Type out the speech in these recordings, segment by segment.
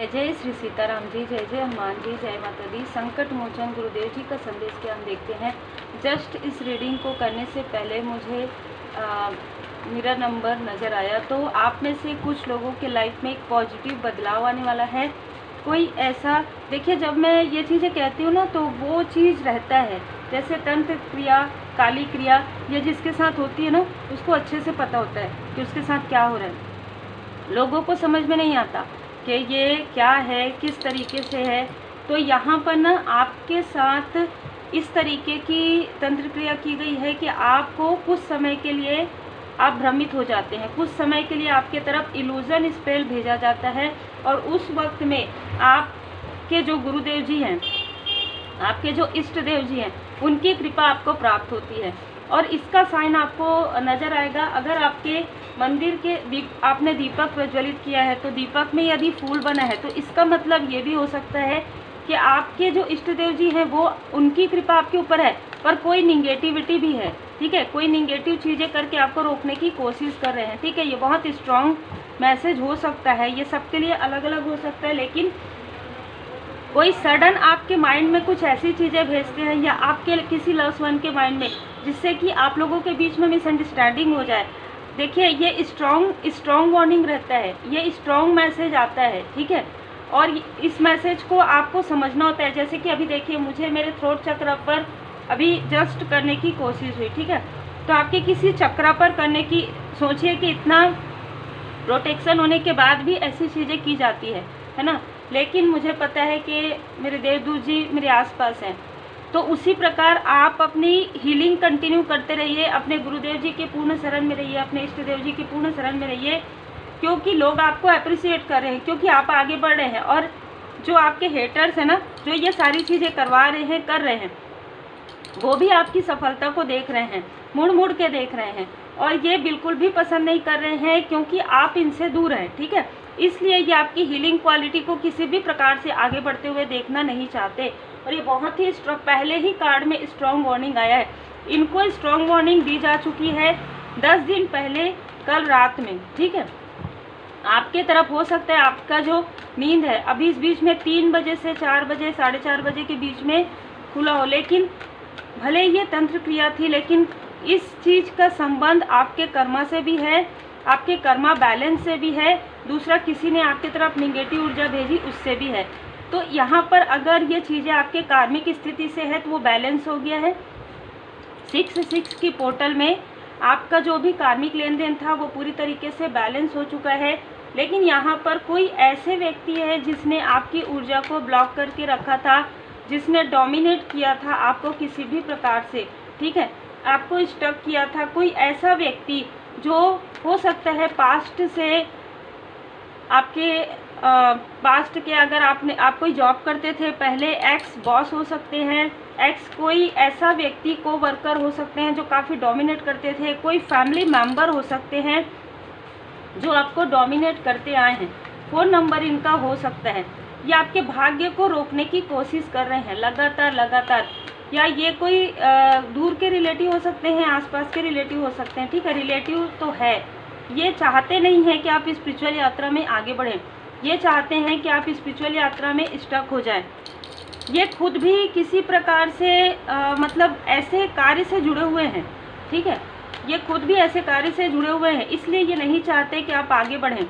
जय जय श्री सीताराम जी, जय जय हनुमान जी, जय माता दी। संकट मोचन गुरुदेव जी का संदेश क्या हम देखते हैं। जस्ट इस रीडिंग को करने से पहले मुझे मेरा नंबर नज़र आया, तो आप में से कुछ लोगों के लाइफ में एक पॉजिटिव बदलाव आने वाला है। कोई ऐसा देखिए, जब मैं ये चीज़ें कहती हूँ ना, तो वो चीज़ रहता है। जैसे तंत्र क्रिया, काली क्रिया, ये जिसके साथ होती है ना, उसको अच्छे से पता होता है कि उसके साथ क्या हो रहा है। लोगों को समझ में नहीं आता कि ये क्या है, किस तरीके से है। तो यहाँ पर ना आपके साथ इस तरीके की तंत्र क्रिया की गई है कि आपको कुछ समय के लिए आप भ्रमित हो जाते हैं, कुछ समय के लिए आपके तरफ इल्यूजन स्पेल भेजा जाता है, और उस वक्त में आपके जो गुरुदेव जी हैं, आपके जो इष्ट देव जी हैं, उनकी कृपा आपको प्राप्त होती है। और इसका साइन आपको नज़र आएगा अगर आपके मंदिर के आपने दीपक प्रज्वलित किया है, तो दीपक में यदि फूल बना है, तो इसका मतलब ये भी हो सकता है कि आपके जो इष्ट देव जी हैं, वो उनकी कृपा आपके ऊपर है, पर कोई निगेटिविटी भी है। ठीक है, कोई निगेटिव चीज़ें करके आपको रोकने की कोशिश कर रहे हैं। ठीक है, ये बहुत स्ट्रॉन्ग मैसेज हो सकता है, ये सबके लिए अलग अलग हो सकता है। लेकिन कोई सडन आपके माइंड में कुछ ऐसी चीज़ें भेजते हैं, या आपके किसी लव्स वन के माइंड में, जिससे कि आप लोगों के बीच में मिसअंडरस्टैंडिंग हो जाए। देखिए, ये स्ट्रॉन्ग वार्निंग रहता है, ये स्ट्रॉन्ग मैसेज आता है। ठीक है, और इस मैसेज को आपको समझना होता है। जैसे कि अभी देखिए, मुझे मेरे थ्रोट चक्र पर अभी जस्ट करने की कोशिश हुई। ठीक है, तो आपके किसी चक्र पर करने की सोचिए कि इतना प्रोटेक्शन होने के बाद भी ऐसी चीज़ें की जाती है ना। लेकिन मुझे पता है कि मेरे देवदूत जी मेरे आसपास हैं। तो उसी प्रकार आप अपनी हीलिंग कंटिन्यू करते रहिए, अपने गुरुदेव जी के पूर्ण शरण में रहिए, अपने इष्ट देव जी के पूर्ण शरण में रहिए, क्योंकि लोग आपको अप्रिशिएट कर रहे हैं, क्योंकि आप आगे बढ़ रहे हैं। और जो आपके हेटर्स हैं ना, जो ये सारी चीज़ें करवा रहे हैं, कर रहे हैं, वो भी आपकी सफलता को देख रहे हैं, मुड़ मुड़ के देख रहे हैं, और ये बिल्कुल भी पसंद नहीं कर रहे हैं, क्योंकि आप इनसे दूर हैं। ठीक है, इसलिए ये आपकी हीलिंग क्वालिटी को किसी भी प्रकार से आगे बढ़ते हुए देखना नहीं चाहते। और ये बहुत ही पहले ही कार्ड में स्ट्रॉन्ग वार्निंग आया है। इनको स्ट्रॉन्ग वार्निंग दी जा चुकी है 10 दिन पहले, कल रात में। ठीक है, आपके तरफ हो सकता है आपका जो नींद है अभी इस बीच में 3 बजे से 4 बजे, 4:30 बजे के बीच में खुला हो। लेकिन भले ये तंत्र क्रिया थी, लेकिन इस चीज़ का संबंध आपके कर्मा से भी है, आपके कर्मा बैलेंस से भी है, दूसरा किसी ने आपकी तरफ निगेटिव ऊर्जा भेजी उससे भी है। तो यहाँ पर अगर ये चीज़ें आपके कार्मिक स्थिति से है, तो वो बैलेंस हो गया है। 6 की पोर्टल में आपका जो भी कार्मिक लेन देन था, वो पूरी तरीके से बैलेंस हो चुका है। लेकिन यहाँ पर कोई ऐसे व्यक्ति है जिसने आपकी ऊर्जा को ब्लॉक करके रखा था, जिसने डोमिनेट किया था आपको किसी भी प्रकार से। ठीक है, आपको स्टक किया था। कोई ऐसा व्यक्ति जो हो सकता है पास्ट से आपके पास्ट के, अगर आप कोई जॉब करते थे पहले, एक्स बॉस हो सकते हैं, एक्स कोई ऐसा व्यक्ति को वर्कर हो सकते हैं जो काफ़ी डोमिनेट करते थे, कोई फैमिली मेंबर हो सकते हैं जो आपको डोमिनेट करते आए हैं, फ़ोन नंबर इनका हो सकता है। ये आपके भाग्य को रोकने की कोशिश कर रहे हैं लगातार। या ये कोई दूर के रिलेटिव हो सकते हैं, आसपास के रिलेटिव हो सकते हैं। ठीक है, रिलेटिव तो है। ये चाहते नहीं हैं कि आप स्पिरिचुअल यात्रा में आगे बढ़ें, ये चाहते हैं कि आप स्पिरिचुअल यात्रा में स्टक हो जाएं। ये खुद भी किसी प्रकार से मतलब ऐसे कार्य से जुड़े हुए हैं। ठीक है, ये खुद भी ऐसे कार्य से जुड़े हुए हैं, इसलिए ये नहीं चाहते कि आप आगे बढ़ें।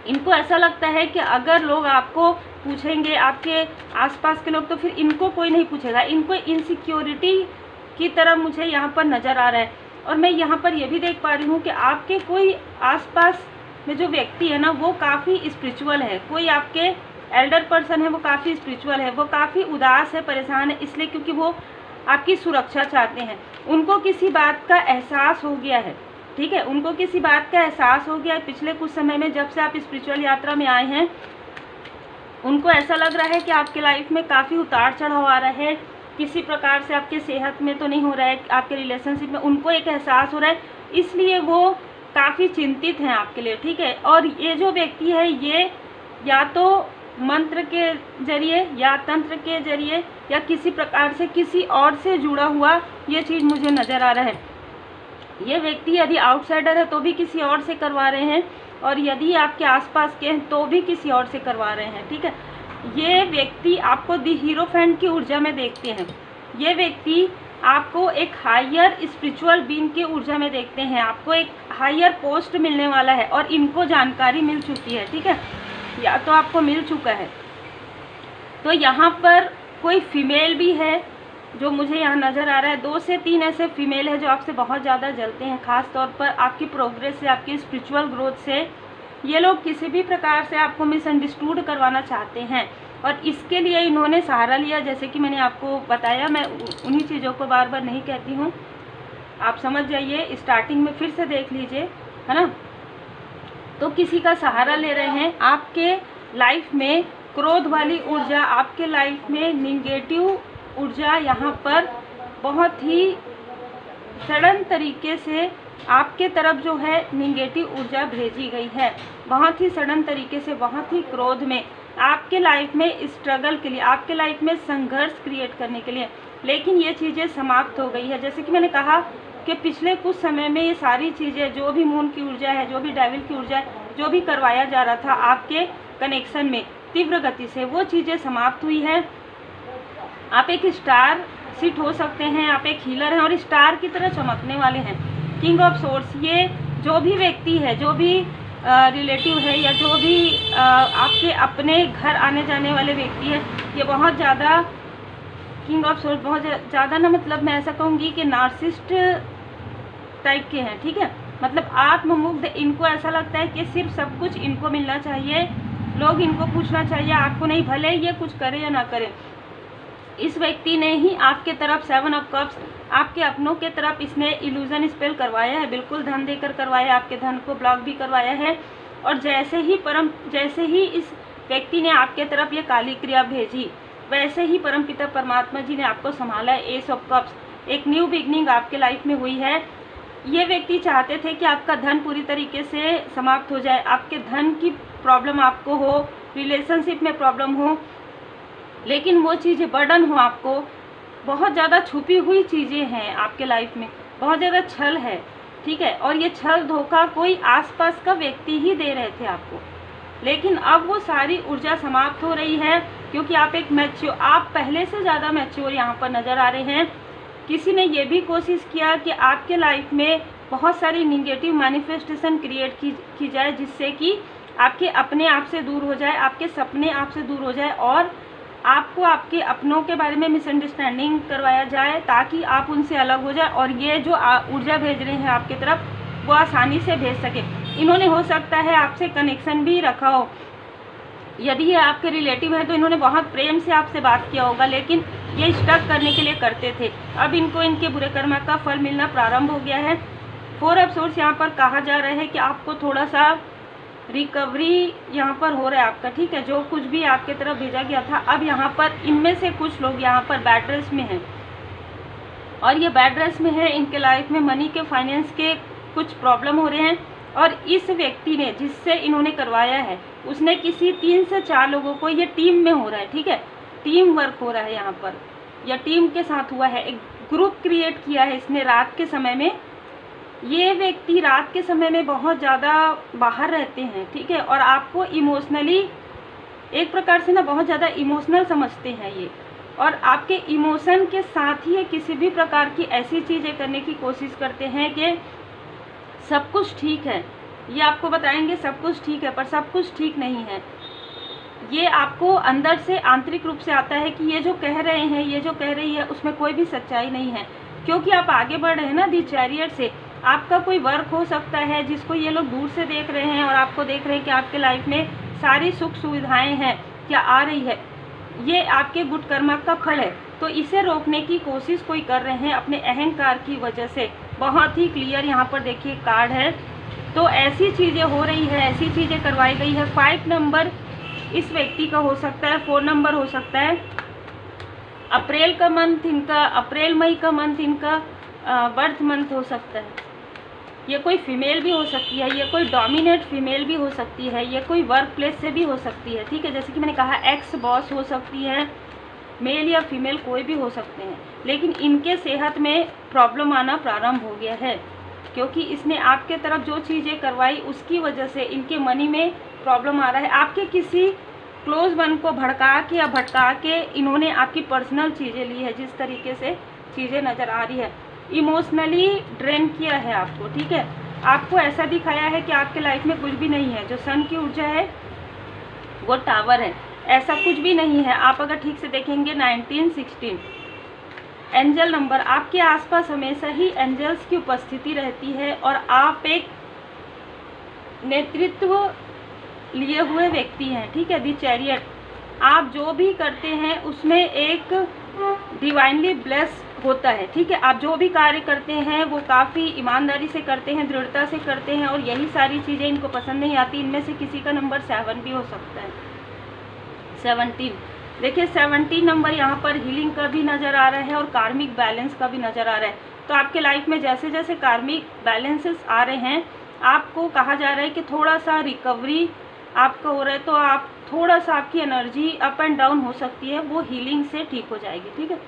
इनको ऐसा लगता है कि अगर लोग आपको पूछेंगे, आपके आसपास के लोग, तो फिर इनको कोई नहीं पूछेगा। इनको इनसिक्योरिटी की तरह मुझे यहाँ पर नज़र आ रहा है। और मैं यहाँ पर ये भी देख पा रही हूँ कि आपके कोई आसपास में जो व्यक्ति है ना, वो काफ़ी स्पिरिचुअल है। कोई आपके एल्डर पर्सन है, वो काफ़ी स्पिरिचुअल है, वो काफ़ी उदास है, परेशान है, इसलिए क्योंकि वो आपकी सुरक्षा चाहते हैं। उनको किसी बात का एहसास हो गया है। ठीक है, उनको किसी बात का एहसास हो गया है पिछले कुछ समय में, जब से आप स्पिरिचुअल यात्रा में आए हैं। उनको ऐसा लग रहा है कि आपके लाइफ में काफ़ी उतार चढ़ाव आ रहा है, किसी प्रकार से आपके सेहत में तो नहीं हो रहा है, आपके रिलेशनशिप में उनको एक एहसास हो रहा है, इसलिए वो काफ़ी चिंतित हैं आपके लिए। ठीक है, और ये जो व्यक्ति है, ये या तो मंत्र के जरिए या तंत्र के जरिए या किसी प्रकार से किसी और से जुड़ा हुआ ये चीज़ मुझे नज़र आ रहा है। ये व्यक्ति यदि आउटसाइडर है तो भी किसी और से करवा रहे हैं, और यदि आपके आसपास के हैं तो भी किसी और से करवा रहे हैं, ठीक है। ये व्यक्ति आपको दी हीरोफेंट की ऊर्जा में देखते हैं, ये व्यक्ति आपको एक हायर स्पिरिचुअल बीइंग की ऊर्जा में देखते हैं, आपको एक हायर पोस्ट मिलने वाला है और इनको जानकारी मिल चुकी है, ठीक है, या तो आपको मिल चुका है। तो यहाँ पर कोई फीमेल भी है जो मुझे यहाँ नज़र आ रहा है, 2 से 3 ऐसे फीमेल है जो आपसे बहुत ज़्यादा जलते हैं, ख़ास तौर पर आपकी प्रोग्रेस से, आपकी स्पिरिचुअल ग्रोथ से। ये लोग किसी भी प्रकार से आपको मिसअंडरस्टूड करवाना चाहते हैं और इसके लिए इन्होंने सहारा लिया। जैसे कि मैंने आपको बताया, मैं उन्हीं चीज़ों को बार बार नहीं कहती हूँ, आप समझ जाइए, स्टार्टिंग में फिर से देख लीजिए, है ना। तो किसी का सहारा ले रहे हैं, आपके लाइफ में क्रोध वाली ऊर्जा, आपके लाइफ में निगेटिव ऊर्जा यहाँ पर बहुत ही सडन तरीके से आपके तरफ जो है निगेटिव ऊर्जा भेजी गई है, बहुत ही सडन तरीके से, बहुत ही क्रोध में, आपके लाइफ में स्ट्रगल के लिए, आपके लाइफ में संघर्ष क्रिएट करने के लिए। लेकिन ये चीज़ें समाप्त हो गई है। जैसे कि मैंने कहा कि पिछले कुछ समय में ये सारी चीज़ें, जो भी मून की ऊर्जा है, जो भी डेविल की ऊर्जा है, जो भी करवाया जा रहा था आपके कनेक्शन में तीव्र गति से, वो चीज़ें समाप्त हुई है। आप एक स्टार सिट हो सकते हैं, आप एक हीलर हैं और स्टार की तरह चमकने वाले हैं। किंग ऑफ सोर्स, ये जो भी व्यक्ति है, जो भी रिलेटिव है या जो भी आपके अपने घर आने जाने वाले व्यक्ति है, ये बहुत ज़्यादा किंग ऑफ सोर्स, बहुत ज़्यादा ना, मतलब मैं ऐसा कहूँगी कि नार्सिस्ट टाइप के हैं, ठीक है, मतलब आत्ममुग्ध। इनको ऐसा लगता है कि सिर्फ सब कुछ इनको मिलना चाहिए, लोग इनको पूछना चाहिए, आपको नहीं, भले ये कुछ करे या ना करे। इस व्यक्ति ने ही आपके तरफ 7 ऑफ कप्स, आपके अपनों के तरफ इसने इल्यूजन स्पेल करवाया है, बिल्कुल धन देकर करवाया, आपके धन को ब्लॉक भी करवाया है। और जैसे ही इस व्यक्ति ने आपके तरफ ये काली क्रिया भेजी, वैसे ही परमपिता परमात्मा जी ने आपको संभाला है। एस ऑफ कप्स, एक न्यू बिगनिंग आपके लाइफ में हुई है। ये व्यक्ति चाहते थे कि आपका धन पूरी तरीके से समाप्त हो जाए, आपके धन की प्रॉब्लम आपको हो, रिलेशनशिप में प्रॉब्लम हो, लेकिन वो चीज़ें बर्डन हो आपको, बहुत ज़्यादा छुपी हुई चीज़ें हैं आपके लाइफ में, बहुत ज़्यादा छल है, ठीक है, और ये छल धोखा कोई आसपास का व्यक्ति ही दे रहे थे आपको। लेकिन अब वो सारी ऊर्जा समाप्त हो रही है, क्योंकि आप एक मैच्योर, आप पहले से ज़्यादा मैच्योर यहाँ पर नज़र आ रहे हैं। किसी ने ये भी कोशिश किया कि आपके लाइफ में बहुत सारी निगेटिव मैनिफेस्टेशन क्रिएट की जाए, जिससे कि आपके अपने आप से दूर हो जाए, आपके सपने आपसे दूर हो जाए और आपको आपके अपनों के बारे में मिसअंडरस्टैंडिंग करवाया जाए, ताकि आप उनसे अलग हो जाए और ये जो ऊर्जा भेज रहे हैं आपकी तरफ, वो आसानी से भेज सके। इन्होंने हो सकता है आपसे कनेक्शन भी रखा हो, यदि ये आपके रिलेटिव है तो इन्होंने बहुत प्रेम से आपसे बात किया होगा, लेकिन ये स्टक करने के लिए करते थे। अब इनको इनके बुरे कर्म का फल मिलना प्रारंभ हो गया है। 4 ऑफ सोर्स यहाँ पर कहा जा रहा है कि आपको थोड़ा सा रिकवरी यहाँ पर हो रहा है आपका, ठीक है, जो कुछ भी आपके तरफ भेजा गया था। अब यहाँ पर इनमें से कुछ लोग यहाँ पर बैड ड्रेस में हैं, और ये बैड ड्रेस में है, इनके लाइफ में मनी के, फाइनेंस के कुछ प्रॉब्लम हो रहे हैं। और इस व्यक्ति ने, जिससे इन्होंने करवाया है, उसने किसी 3 से 4 लोगों को, ये टीम में हो रहा है, ठीक है, टीम वर्क हो रहा है यहाँ पर, या टीम के साथ हुआ है, एक ग्रुप क्रिएट किया है इसने रात के समय में। ये व्यक्ति रात के समय में बहुत ज़्यादा बाहर रहते हैं, ठीक है, और आपको इमोशनली एक प्रकार से ना बहुत ज़्यादा इमोशनल समझते हैं ये, और आपके इमोशन के साथ ही किसी भी प्रकार की ऐसी चीज़ें करने की कोशिश करते हैं कि सब कुछ ठीक है, ये आपको बताएंगे सब कुछ ठीक है, पर सब कुछ ठीक नहीं है। ये आपको अंदर से आंतरिक रूप से आता है कि ये जो कह रहे हैं, ये जो कह रही है, उसमें कोई भी सच्चाई नहीं है, क्योंकि आप आगे बढ़ रहे हैं ना दी चैरियट से। आपका कोई वर्क हो सकता है जिसको ये लोग दूर से देख रहे हैं और आपको देख रहे हैं कि आपके लाइफ में सारी सुख सुविधाएं हैं, क्या आ रही है, ये आपके गुड कर्म का फल है। तो इसे रोकने की कोशिश कोई कर रहे हैं अपने अहंकार की वजह से। बहुत ही क्लियर यहाँ पर देखिए कार्ड है। तो ऐसी चीज़ें हो रही है, ऐसी चीज़ें करवाई गई है। 5 नंबर इस व्यक्ति का हो सकता है, 4 नंबर हो सकता है, अप्रैल का मंथ इनका, अप्रैल मई का मंथ इनका बर्थ मंथ हो सकता है। ये कोई फीमेल भी हो सकती है, ये कोई डोमिनेट फीमेल भी हो सकती है, ये कोई वर्क प्लेस से भी हो सकती है, ठीक है, जैसे कि मैंने कहा एक्स बॉस हो सकती है, मेल या फीमेल कोई भी हो सकते हैं। लेकिन इनके सेहत में प्रॉब्लम आना प्रारंभ हो गया है, क्योंकि इसने आपके तरफ जो चीज़ें करवाई उसकी वजह से इनके मनी में प्रॉब्लम आ रहा है। आपके किसी क्लोज वन को भड़का के या भटका के इन्होंने आपकी पर्सनल चीज़ें ली है, जिस तरीके से चीज़ें नज़र आ रही है। इमोशनली ड्रेन किया है आपको, ठीक है। आपको ऐसा दिखाया है कि आपके लाइफ में कुछ भी नहीं है। जो सन की ऊर्जा है वो टावर है, ऐसा कुछ भी नहीं है। आप अगर ठीक से देखेंगे 1916 एंजल नंबर, आपके आसपास हमेशा ही एंजल्स की उपस्थिति रहती है और आप एक नेतृत्व लिए हुए व्यक्ति हैं, ठीक है। दी चैरियट, आप जो भी करते हैं उसमें एक डिवाइनली ब्लेस होता है, ठीक है। आप जो भी कार्य करते हैं वो काफ़ी ईमानदारी से करते हैं, दृढ़ता से करते हैं और यही सारी चीज़ें इनको पसंद नहीं आती। इनमें से किसी का नंबर 7 भी हो सकता है, 17। देखिए 17 नंबर यहाँ पर हीलिंग का भी नज़र आ रहा है और कार्मिक बैलेंस का भी नज़र आ रहा है। तो आपके लाइफ में जैसे जैसे कार्मिक बैलेंसेस आ रहे हैं, आपको कहा जा रहा है कि थोड़ा सा रिकवरी आपका हो रहा है, तो आप थोड़ा सा आपकी एनर्जी अप एंड डाउन हो सकती है, वो हीलिंग से ठीक हो जाएगी, ठीक है।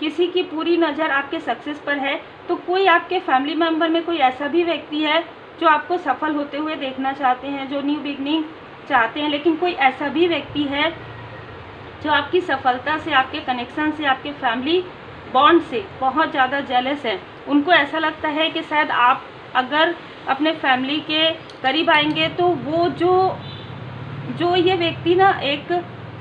किसी की पूरी नज़र आपके सक्सेस पर है, तो कोई आपके फैमिली मेम्बर में कोई ऐसा भी व्यक्ति है जो आपको सफल होते हुए देखना चाहते हैं, जो न्यू बिगनिंग चाहते हैं, लेकिन कोई ऐसा भी व्यक्ति है जो आपकी सफलता से, आपके कनेक्शन से, आपके फैमिली बॉन्ड से बहुत ज़्यादा जेलस है। उनको ऐसा लगता है कि शायद आप अगर अपने फैमिली के करीब आएंगे तो वो जो ये व्यक्ति ना एक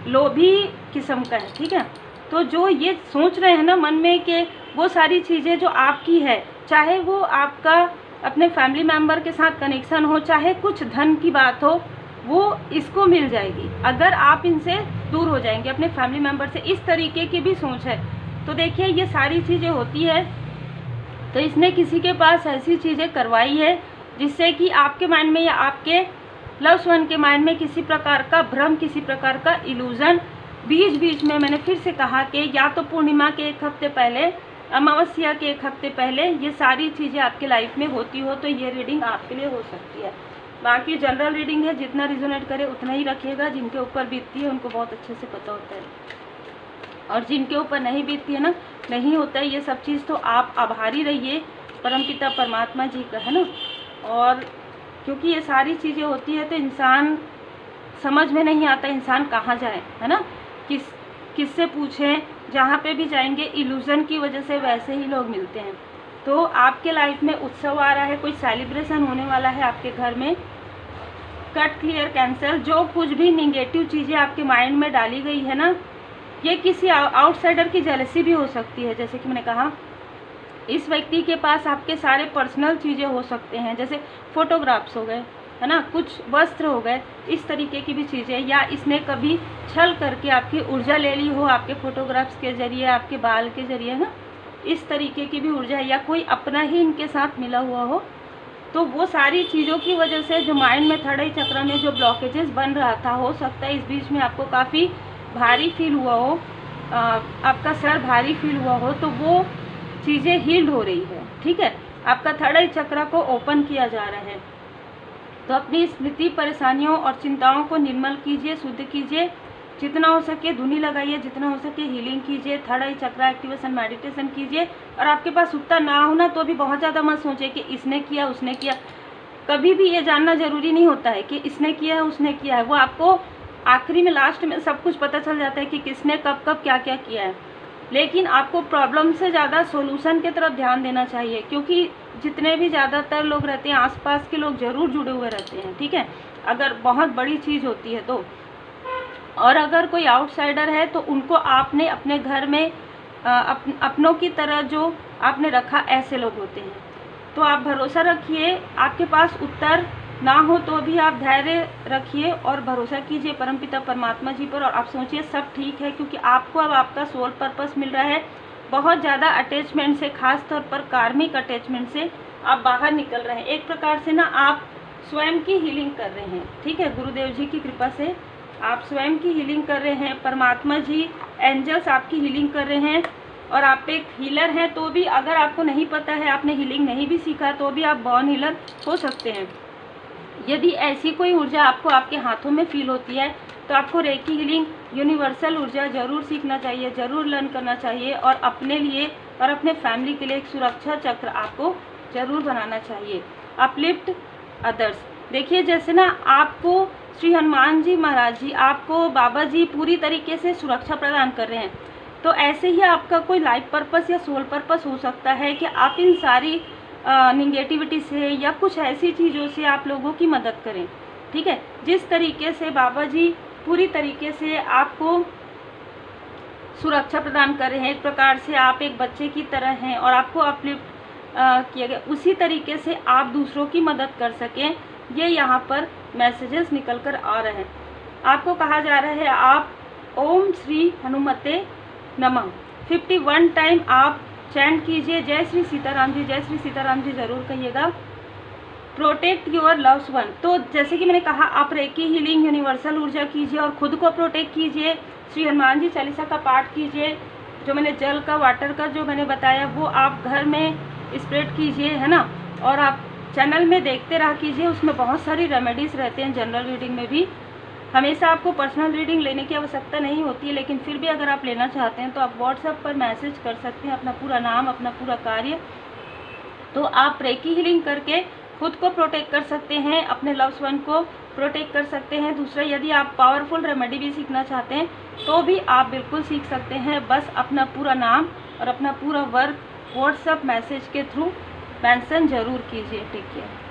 लोभी किस्म का है, ठीक है। तो जो ये सोच रहे हैं ना मन में कि वो सारी चीज़ें जो आपकी है, चाहे वो आपका अपने फैमिली मेम्बर के साथ कनेक्शन हो, चाहे कुछ धन की बात हो, वो इसको मिल जाएगी अगर आप इनसे दूर हो जाएंगे अपने फैमिली मेम्बर से। इस तरीके की भी सोच है। तो देखिए ये सारी चीज़ें होती है, तो इसने किसी के पास ऐसी चीज़ें करवाई है जिससे कि आपके माइंड में या आपके लव्स वन के माइंड में किसी प्रकार का भ्रम, किसी प्रकार का इल्यूज़न, बीच बीच में मैंने फिर से कहा कि या तो पूर्णिमा के 1 हफ्ते पहले, अमावस्या के 1 हफ्ते पहले ये सारी चीज़ें आपके लाइफ में होती हो, तो ये रीडिंग आपके लिए हो सकती है। बाकी जनरल रीडिंग है, जितना रिजोनेट करे उतना ही रखिएगा। जिनके ऊपर बीतती है उनको बहुत अच्छे से पता होता है, और जिनके ऊपर नहीं बीतती है ना, नहीं होता है ये सब चीज़, तो आप आभारी रहिए परमपिता परमात्मा जी का, है ना। और क्योंकि ये सारी चीज़ें होती है तो इंसान समझ में नहीं आता इंसान कहाँ जाए, है ना, किससे पूछें। जहाँ पे भी जाएंगे इल्यूज़न की वजह से वैसे ही लोग मिलते हैं। तो आपके लाइफ में उत्सव आ रहा है, कोई सेलिब्रेशन होने वाला है आपके घर में। कट, क्लियर, कैंसल, जो कुछ भी निगेटिव चीज़ें आपके माइंड में डाली गई है ना, ये किसी आउटसाइडर की जेलसी भी हो सकती है। जैसे कि मैंने कहा, इस व्यक्ति के पास आपके सारे पर्सनल चीज़ें हो सकते हैं, जैसे फोटोग्राफ्स हो गए, है ना, कुछ वस्त्र हो गए, इस तरीके की भी चीज़ें, या इसने कभी छल करके आपकी ऊर्जा ले ली हो आपके फोटोग्राफ्स के ज़रिए, आपके बाल के ज़रिए, है ना, इस तरीके की भी ऊर्जा, या कोई अपना ही इनके साथ मिला हुआ हो। तो वो सारी चीज़ों की वजह से जो माइंड में थर्ड आई चक्र में जो ब्लॉकेजेस बन रहा था, हो सकता है इस बीच में आपको काफ़ी भारी फील हुआ हो, आपका सर भारी फील हुआ हो, तो वो चीज़ें हील्ड हो रही है, ठीक है। आपका थर्ड आई चक्र को ओपन किया जा रहा है। तो अपनी स्मृति, परेशानियों और चिंताओं को निर्मल कीजिए, शुद्ध कीजिए, जितना हो सके धुनी लगाइए, जितना हो सके हीलिंग कीजिए, थर्ड आई चक्र एक्टिवेशन मेडिटेशन कीजिए। और आपके पास उत्तर ना हो ना तो भी बहुत ज़्यादा मत सोचिए कि इसने किया उसने किया। कभी भी ये जानना ज़रूरी नहीं होता है कि इसने किया है उसने किया है, वो आपको आखिरी में लास्ट में सब कुछ पता चल जाता है कि किसने कब कब क्या क्या किया है। लेकिन आपको प्रॉब्लम से ज़्यादा सोल्यूशन की तरफ ध्यान देना चाहिए, क्योंकि जितने भी ज़्यादातर लोग रहते हैं आसपास के लोग ज़रूर जुड़े हुए रहते हैं, ठीक है, अगर बहुत बड़ी चीज़ होती है तो। और अगर कोई आउटसाइडर है तो उनको आपने अपने घर में अपनों की तरह जो आपने रखा, ऐसे लोग होते हैं। तो आप भरोसा रखिए, आपके पास उत्तर ना हो तो भी आप धैर्य रखिए और भरोसा कीजिए परमपिता परमात्मा जी पर, और आप सोचिए सब ठीक है, क्योंकि आपको अब आपका सोल पर्पस मिल रहा है। बहुत ज़्यादा अटैचमेंट से, खास तौर पर कार्मिक अटैचमेंट से आप बाहर निकल रहे हैं। एक प्रकार से ना आप स्वयं की हीलिंग कर रहे हैं, ठीक है, गुरुदेव जी की कृपा से आप स्वयं की हीलिंग कर रहे हैं। परमात्मा जी, एंजल्स आपकी हीलिंग कर रहे हैं। और आप एक हीलर हैं तो भी, अगर आपको नहीं पता है, आपने हीलिंग नहीं भी सीखा, तो भी आप बॉर्न हीलर हो सकते हैं। यदि ऐसी कोई ऊर्जा आपको आपके हाथों में फील होती है तो आपको रेकी हीलिंग, यूनिवर्सल ऊर्जा ज़रूर सीखना चाहिए, ज़रूर लर्न करना चाहिए, और अपने लिए और अपने फैमिली के लिए एक सुरक्षा चक्र आपको ज़रूर बनाना चाहिए। अपलिफ्ट अदर्स, देखिए जैसे ना आपको श्री हनुमान जी महाराज जी, आपको बाबा जी पूरी तरीके से सुरक्षा प्रदान कर रहे हैं, तो ऐसे ही आपका कोई लाइफ पर्पस या सोल पर्पस हो सकता है कि आप इन सारी निगेटिविटी से या कुछ ऐसी चीज़ों से आप लोगों की मदद करें। ठीक है, जिस तरीके से बाबा जी पूरी तरीके से आपको सुरक्षा प्रदान कर रहे हैं, एक प्रकार से आप एक बच्चे की तरह हैं और आपको अपलिफ्ट किया गया, उसी तरीके से आप दूसरों की मदद कर सकें, ये यहाँ पर मैसेजेस निकल कर आ रहे हैं। आपको कहा जा रहा है आप ओम श्री हनुमते नमः 51 टाइम आप चैंट कीजिए। जय श्री सीताराम जी, जय श्री सीताराम जी ज़रूर कहिएगा। प्रोटेक्ट योर लव्स वन, तो जैसे कि मैंने कहा आप रेकी हीलिंग यूनिवर्सल ऊर्जा कीजिए और ख़ुद को प्रोटेक्ट कीजिए। श्री हनुमान जी चालीसा का पाठ कीजिए। जो मैंने जल का, वाटर का जो मैंने बताया वो आप घर में स्प्रेड कीजिए, है ना। और आप चैनल में देखते रहा कीजिए, उसमें बहुत सारी रेमेडीज़ रहते हैं। जनरल रीडिंग में भी हमेशा आपको पर्सनल रीडिंग लेने की आवश्यकता नहीं होती है, लेकिन फिर भी अगर आप लेना चाहते हैं तो आप व्हाट्सएप पर मैसेज कर सकते हैं, अपना पूरा नाम, अपना पूरा कार्य। तो आप रेकी हीलिंग करके खुद को प्रोटेक्ट कर सकते हैं, अपने लव्स वन को प्रोटेक्ट कर सकते हैं। दूसरा, यदि आप पावरफुल रेमेडी भी सीखना चाहते हैं तो भी आप बिल्कुल सीख सकते हैं। बस अपना पूरा नाम और अपना पूरा वर्क व्हाट्सएप मैसेज के थ्रू मेंशन ज़रूर कीजिए। Take care.